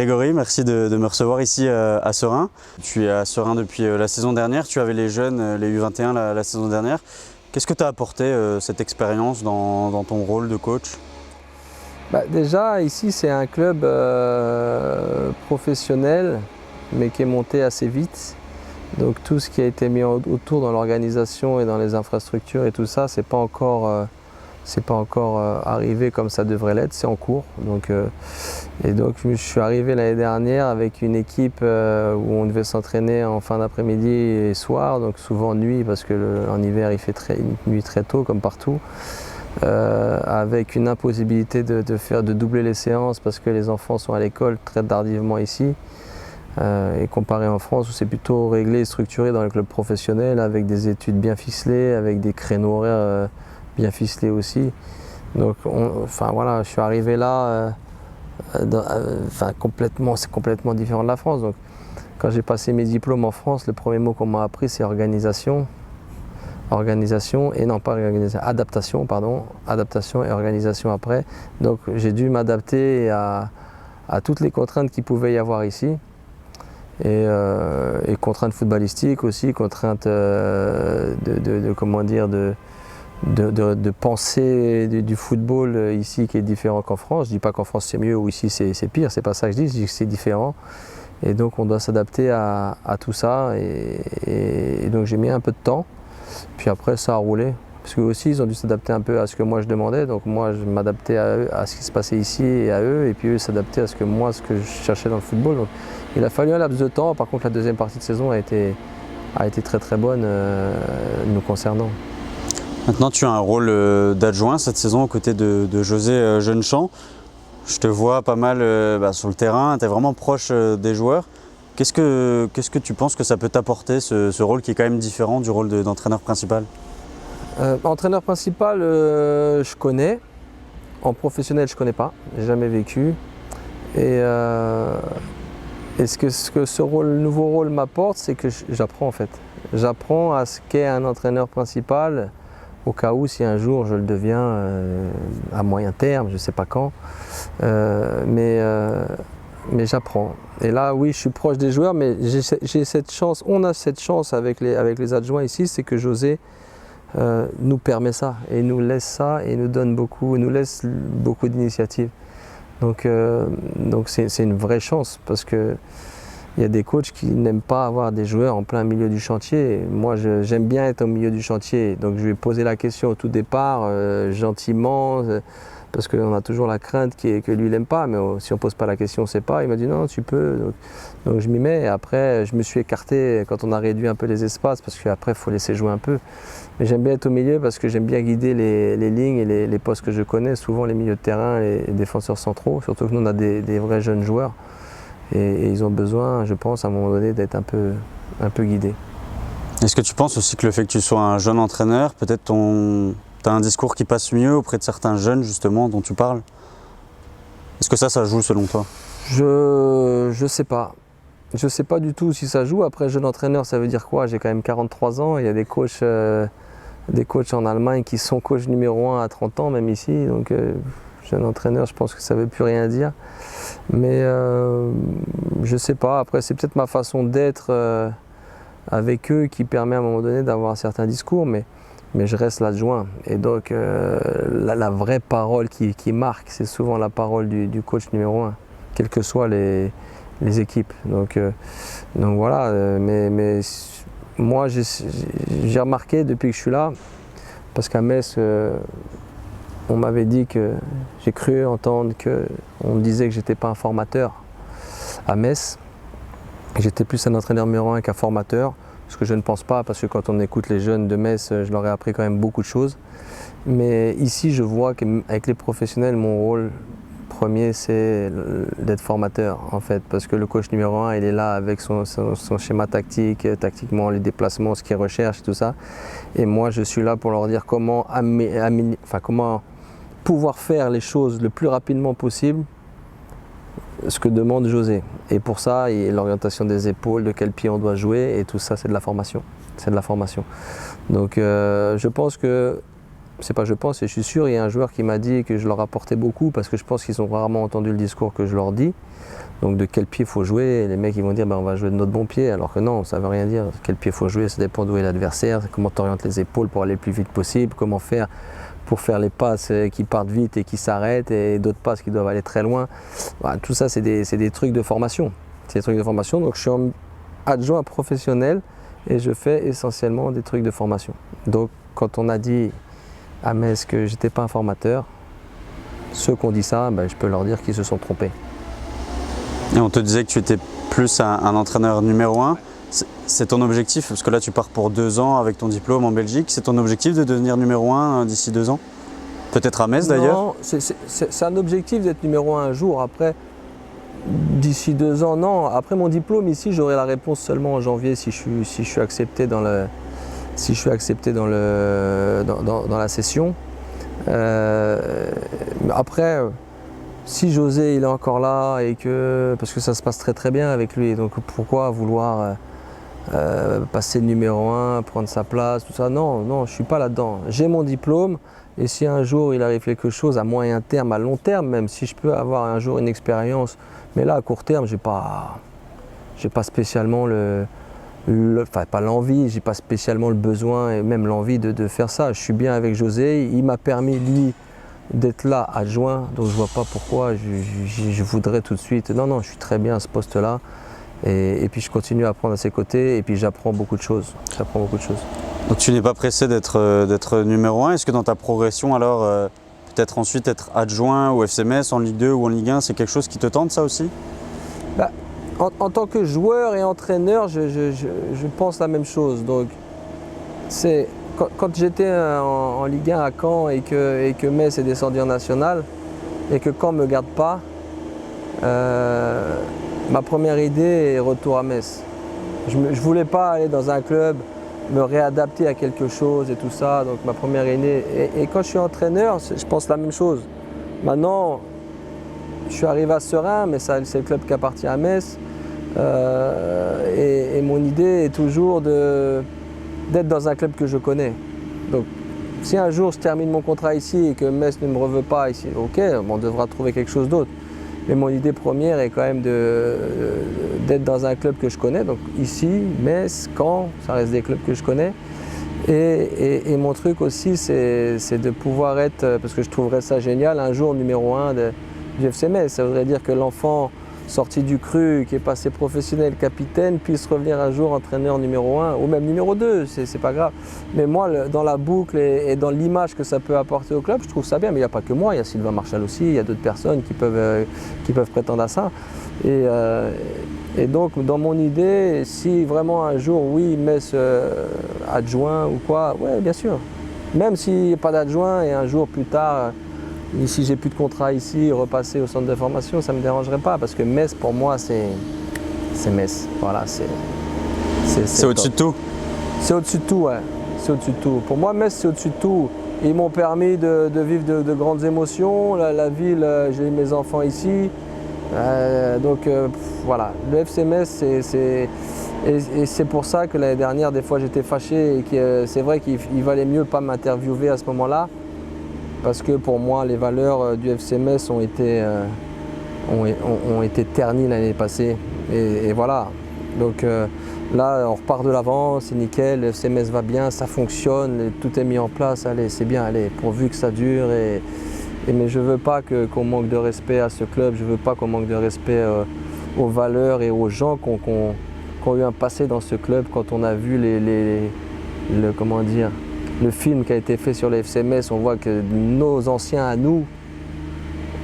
Grégory, merci de me recevoir ici à Serein. Tu es à Serein depuis la saison dernière, tu avais les jeunes, les U21 la saison dernière. Qu'est-ce que t'as apporté cette expérience dans ton rôle de coach? Déjà, ici, c'est un club professionnel, mais qui est monté assez vite. Donc tout ce qui a été mis autour dans l'organisation et dans les infrastructures et tout ça, c'est pas encore arrivé comme ça devrait l'être, c'est en cours. Et donc je suis arrivé l'année dernière avec une équipe où on devait s'entraîner en fin d'après-midi et soir, donc souvent nuit parce qu'en hiver il fait nuit très tôt comme partout. Avec une impossibilité de doubler les séances parce que les enfants sont à l'école très tardivement ici. Et comparé en France où c'est plutôt réglé et structuré dans les clubs professionnels avec des études bien ficelées, avec des créneaux horaires bien ficelés aussi. Donc voilà, je suis arrivé là, c'est complètement différent de la France. Donc, quand j'ai passé mes diplômes en France, le premier mot qu'on m'a appris c'est organisation. Adaptation et organisation après. Donc j'ai dû m'adapter à toutes les contraintes qu'il pouvait y avoir ici. Et contraintes footballistiques aussi, contraintes de penser du football ici qui est différent qu'en France. Je ne dis pas qu'en France c'est mieux ou ici c'est pire, c'est pas ça que je dis que c'est différent. Et donc on doit s'adapter à tout ça et donc j'ai mis un peu de temps, puis après ça a roulé. Parce qu'eux aussi ils ont dû s'adapter un peu à ce que moi je demandais, donc moi je m'adaptais à ce qui se passait ici et à eux, et puis eux s'adaptaient à ce que je cherchais dans le football. Donc, il a fallu un laps de temps, par contre la deuxième partie de saison a été très très bonne nous concernant. Maintenant tu as un rôle d'adjoint cette saison aux côtés de José Jeunechamp. Je te vois pas mal sur le terrain, tu es vraiment proche des joueurs. Qu'est-ce que tu penses que ça peut t'apporter ce rôle qui est quand même différent du rôle d'entraîneur principal? Entraîneur principal, je connais. En professionnel, je ne connais pas. J'ai jamais vécu. Et ce que ce nouveau rôle m'apporte, c'est que j'apprends en fait. J'apprends à ce qu'est un entraîneur principal, au cas où si un jour je le deviens à moyen terme, je ne sais pas quand. Mais j'apprends. Et là, oui, je suis proche des joueurs, mais j'ai cette chance. On a cette chance avec les adjoints ici, c'est que José nous permet ça et nous laisse ça et nous laisse beaucoup d'initiatives. Donc c'est une vraie chance parce que il y a des coachs qui n'aiment pas avoir des joueurs en plein milieu du chantier. Moi j'aime bien être au milieu du chantier, donc je lui ai posé la question au tout départ gentiment parce qu'on a toujours la crainte que lui il n'aime pas, mais si on ne pose pas la question on ne sait pas. Il m'a dit non tu peux, donc je m'y mets. Et après je me suis écarté quand on a réduit un peu les espaces parce qu'après il faut laisser jouer un peu. Mais j'aime bien être au milieu parce que j'aime bien guider les lignes et les postes que je connais, souvent les milieux de terrain, les défenseurs centraux, surtout que nous on a des vrais jeunes joueurs et ils ont besoin, je pense, à un moment donné d'être un peu guidés. Est-ce que tu penses aussi que le fait que tu sois un jeune entraîneur, peut-être tu as un discours qui passe mieux auprès de certains jeunes justement dont tu parles? Est-ce que ça joue selon toi? Je sais pas. Je ne sais pas du tout si ça joue. Après, jeune entraîneur, ça veut dire quoi? J'ai quand même 43 ans. Il y a des coachs en Allemagne qui sont coach numéro 1 à 30 ans, même ici. Donc, jeune entraîneur, je pense que ça ne veut plus rien dire. Mais je ne sais pas. Après, c'est peut-être ma façon d'être avec eux qui permet à un moment donné d'avoir un certain discours. Mais je reste l'adjoint. Et donc, la vraie parole qui marque, c'est souvent la parole du coach numéro 1, quelles que soient les équipes. Donc voilà, mais moi j'ai remarqué depuis que je suis là, parce qu'à Metz, on m'avait dit que j'ai cru entendre qu'on me disait que j'étais pas un formateur à Metz, j'étais plus un entraîneur numéro 1 qu'un formateur, ce que je ne pense pas, parce que quand on écoute les jeunes de Metz, je leur ai appris quand même beaucoup de choses. Mais ici, je vois qu'avec les professionnels, mon rôle premier, c'est d'être formateur en fait, parce que le coach numéro 1 il est là avec son schéma tactique, tactiquement les déplacements, ce qu'il recherche, tout ça, et moi je suis là pour leur dire comment pouvoir faire les choses le plus rapidement possible, ce que demande José, et pour ça l'orientation des épaules, de quel pied on doit jouer, et tout ça c'est de la formation, donc je pense que c'est pas je pense, et je suis sûr, il y a un joueur qui m'a dit que je leur apportais beaucoup parce que je pense qu'ils ont rarement entendu le discours que je leur dis. Donc de quel pied il faut jouer, et les mecs ils vont dire on va jouer de notre bon pied, alors que non, ça veut rien dire. Quel pied il faut jouer, ça dépend d'où est l'adversaire, comment tu orientes les épaules pour aller le plus vite possible, comment faire pour faire les passes qui partent vite et qui s'arrêtent, et d'autres passes qui doivent aller très loin. Voilà, tout ça c'est des trucs de formation. C'est des trucs de formation, donc je suis adjoint professionnel et je fais essentiellement des trucs de formation. Donc quand on a dit à Metz que j'étais pas un formateur, ceux qui ont dit ça, je peux leur dire qu'ils se sont trompés. Et on te disait que tu étais plus un entraîneur numéro 1. C'est ton objectif, parce que là tu pars pour 2 ans avec ton diplôme en Belgique. C'est ton objectif de devenir numéro 1 d'ici 2 ans? Peut-être à Metz d'ailleurs? Non, c'est un objectif d'être numéro 1 un jour. Après, d'ici 2 ans, non. Après mon diplôme ici, j'aurai la réponse seulement en janvier si je suis accepté dans la session. Après, si José il est encore là et parce que ça se passe très très bien avec lui, donc pourquoi vouloir passer le numéro 1, prendre sa place, tout ça? Non, non, je ne suis pas là-dedans. J'ai mon diplôme et si un jour il arrive quelque chose à moyen terme, à long terme, même si je peux avoir un jour une expérience, mais là à court terme, j'ai pas spécialement pas l'envie, j'ai pas spécialement le besoin et même l'envie de faire ça. Je suis bien avec José, il m'a permis lui d'être là adjoint, donc je vois pas pourquoi je voudrais tout de suite. Non, non, je suis très bien à ce poste-là. Et puis je continue à apprendre à ses côtés et puis j'apprends beaucoup de choses. Donc tu n'es pas pressé d'être numéro 1. Est-ce que dans ta progression alors, peut-être ensuite être adjoint au FC Metz en Ligue 2 ou en Ligue 1, c'est quelque chose qui te tente ça aussi? En tant que joueur et entraîneur, je pense la même chose. Donc quand j'étais en Ligue 1 à Caen et que Metz est descendu en National et que Caen ne me garde pas, ma première idée est retour à Metz. Je ne voulais pas aller dans un club, me réadapter à quelque chose et tout ça. Donc ma première idée. Et quand je suis entraîneur, je pense la même chose. Maintenant, je suis arrivé à Serein, mais c'est le club qui appartient à Metz. Et mon idée est toujours d'être dans un club que je connais. Donc si un jour je termine mon contrat ici et que Metz ne me reveut pas ici, ok, on devra trouver quelque chose d'autre. Mais mon idée première est quand même d'être dans un club que je connais. Donc ici, Metz, Caen, ça reste des clubs que je connais. Et mon truc aussi, c'est de pouvoir être, parce que je trouverais ça génial, un jour numéro 1 du FC Metz. Ça voudrait dire que l'enfant sorti du cru, qui est passé professionnel, capitaine, puisse revenir un jour entraîneur numéro 1 ou même numéro 2, c'est pas grave. Mais moi, dans la boucle et dans l'image que ça peut apporter au club, je trouve ça bien. Mais il n'y a pas que moi, il y a Sylvain Marchal aussi, il y a d'autres personnes qui peuvent prétendre à ça. Et donc, dans mon idée, si vraiment un jour, oui, Metz adjoint ou quoi, ouais, bien sûr. Même s'il n'y a pas d'adjoint et un jour plus tard, si j'ai plus de contrat ici, repasser au centre de formation, ça ne me dérangerait pas parce que Metz, pour moi, c'est Metz. Voilà, c'est au-dessus de tout? C'est au-dessus de tout, ouais. C'est au-dessus de tout. Pour moi, Metz, c'est au-dessus de tout. Ils m'ont permis de vivre de grandes émotions. La ville, j'ai mes enfants ici. Voilà, le FC Metz, et c'est pour ça que l'année dernière, des fois, j'étais fâché et que c'est vrai qu'il valait mieux pas m'interviewer à ce moment-là. Parce que pour moi, les valeurs du FC Metz ont été ternies l'année passée. Et voilà. Donc là, on repart de l'avant, c'est nickel, le FC Metz va bien, ça fonctionne, tout est mis en place, allez, c'est bien, allez, pourvu que ça dure. Mais je ne veux pas qu'on manque de respect à ce club, je ne veux pas qu'on manque de respect aux valeurs et aux gens qui ont eu un passé dans ce club. Quand on a vu le film qui a été fait sur le FC Metz, on voit que nos anciens à nous,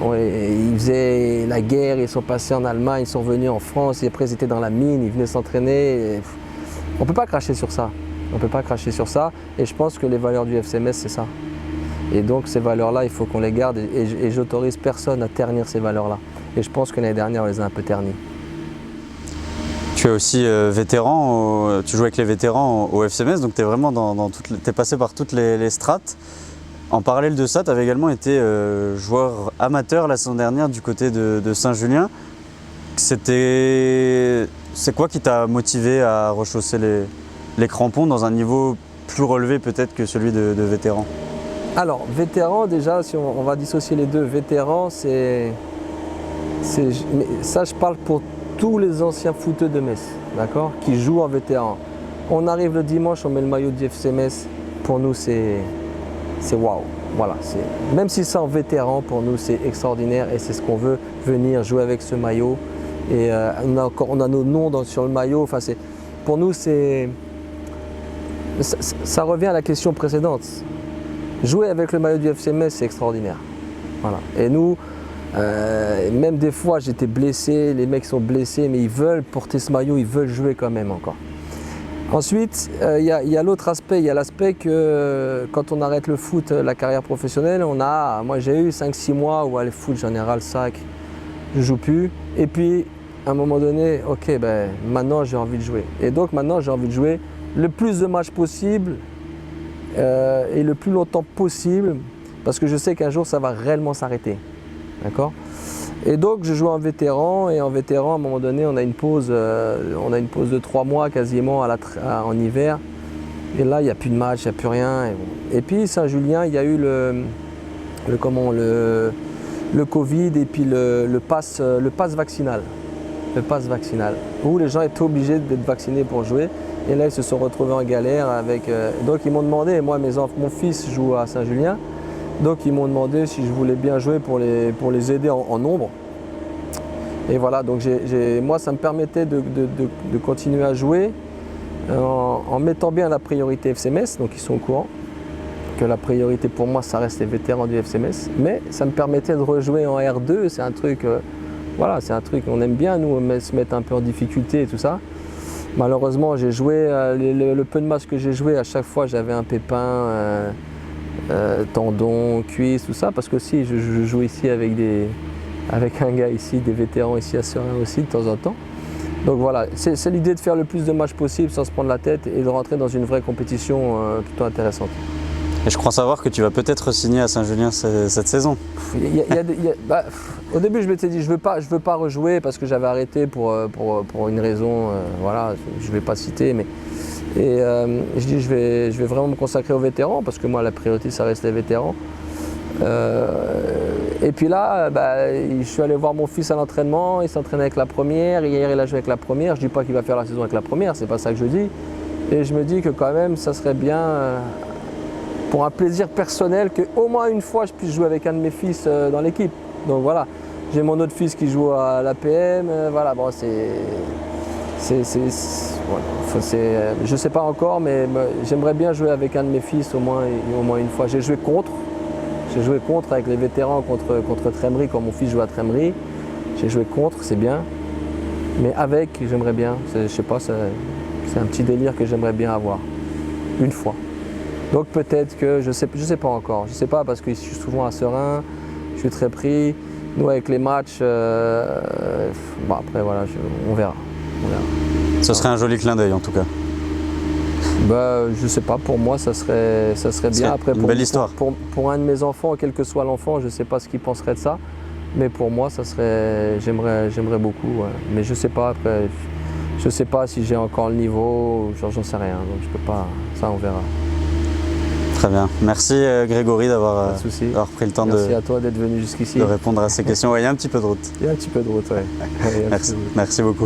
ils faisaient la guerre, ils sont passés en Allemagne, ils sont revenus en France, et après ils étaient dans la mine, ils venaient s'entraîner. On ne peut pas cracher sur ça. On ne peut pas cracher sur ça. Et je pense que les valeurs du FC Metz, c'est ça. Et donc ces valeurs-là, il faut qu'on les garde. Et j'autorise personne à ternir ces valeurs-là. Et je pense que l'année dernière, on les a un peu ternies. Tu es aussi vétéran, tu joues avec les vétérans au FC Metz, donc tu es vraiment t'es passé par toutes les strates. En parallèle de ça, tu avais également été joueur amateur la saison dernière du côté de Saint-Julien. C'est quoi qui t'a motivé à rechausser les crampons dans un niveau plus relevé peut-être que celui de vétéran? Alors, vétéran, déjà, si on va dissocier les deux, vétéran, mais ça, je parle pour tous les anciens footeux de Metz, d'accord, qui jouent en vétéran. On arrive le dimanche, on met le maillot du FC Metz, pour nous, c'est waouh. Voilà, même si c'est en vétéran, pour nous, c'est extraordinaire et c'est ce qu'on veut, venir jouer avec ce maillot. Et on a nos noms sur le maillot. Enfin, pour nous, ça revient à la question précédente. Jouer avec le maillot du FC Metz, c'est extraordinaire. Voilà. Et nous, même des fois, j'étais blessé, les mecs sont blessés, mais ils veulent porter ce maillot, ils veulent jouer quand même encore. Ensuite, il y a l'autre aspect, il y a l'aspect que quand on arrête le foot, la carrière professionnelle, moi j'ai eu 5-6 mois où le foot, j'en ai ras le sac, je joue plus. Et puis, à un moment donné, ok, maintenant j'ai envie de jouer. Et donc maintenant j'ai envie de jouer le plus de matchs possible et le plus longtemps possible, parce que je sais qu'un jour ça va réellement s'arrêter. D'accord ? Et donc je joue en vétéran, et en vétéran, à un moment donné, on a une pause de 3 mois quasiment en hiver. Et là, il n'y a plus de match, il n'y a plus rien. Et puis Saint-Julien, il y a eu le Covid et puis le pass vaccinal. Le pass vaccinal, où les gens étaient obligés d'être vaccinés pour jouer. Et là, ils se sont retrouvés en galère avec. Donc ils m'ont demandé, moi, mon fils joue à Saint-Julien. Donc ils m'ont demandé si je voulais bien jouer pour les aider en nombre. Et voilà, donc moi ça me permettait de continuer à jouer en mettant bien la priorité FC Metz, donc ils sont au courant que la priorité pour moi ça reste les vétérans du FC Metz. Mais ça me permettait de rejouer en R2, c'est un truc, voilà, c'est un truc qu'on aime bien, nous, se mettre un peu en difficulté et tout ça. Malheureusement, j'ai joué, le peu de matchs que j'ai joué, à chaque fois j'avais un pépin. Tendons, cuisses, tout ça, parce que si je joue ici avec un gars ici, des vétérans ici à Serein aussi de temps en temps. Donc voilà, c'est l'idée de faire le plus de matchs possible sans se prendre la tête et de rentrer dans une vraie compétition plutôt intéressante. Et je crois savoir que tu vas peut-être signer à Saint-Julien cette saison. Au début, je m'étais dit je veux pas rejouer parce que j'avais arrêté pour une raison, voilà, je ne vais pas citer, mais. Et je dis je vais vraiment me consacrer aux vétérans parce que moi la priorité ça reste les vétérans. Et puis là, je suis allé voir mon fils à l'entraînement, il s'entraînait avec la première, hier il a joué avec la première, je ne dis pas qu'il va faire la saison avec la première, c'est pas ça que je dis. Et je me dis que quand même ça serait bien pour un plaisir personnel qu'au moins une fois je puisse jouer avec un de mes fils dans l'équipe. Donc voilà, j'ai mon autre fils qui joue à l'APM, voilà, bon je ne sais pas encore, mais j'aimerais bien jouer avec un de mes fils au moins une fois. J'ai joué contre avec les vétérans contre Trémery quand mon fils joue à Trémery. J'ai joué contre, c'est bien. Mais avec, j'aimerais bien. Je sais pas, c'est un petit délire que j'aimerais bien avoir. Une fois. Donc peut-être que, je sais pas encore. Je sais pas parce que je suis souvent à Serein, je suis très pris. Nous avec les matchs, après voilà, on verra. Ce serait un joli clin d'œil en tout cas. Je sais pas, pour moi ça serait bien. Après, une belle histoire. Pour un de mes enfants, quel que soit l'enfant, je sais pas ce qu'il penserait de ça. Mais pour moi, j'aimerais beaucoup. Ouais. Mais je sais pas après, je sais pas si j'ai encore le niveau, j'en sais rien. Donc je peux pas, ça on verra. Très bien. Merci Grégory d'avoir pris le temps Merci à toi d'être venu jusqu'ici. de répondre à ces questions. Ouais, il y a un petit peu de route. Il y a un petit peu de route, ouais. Merci beaucoup.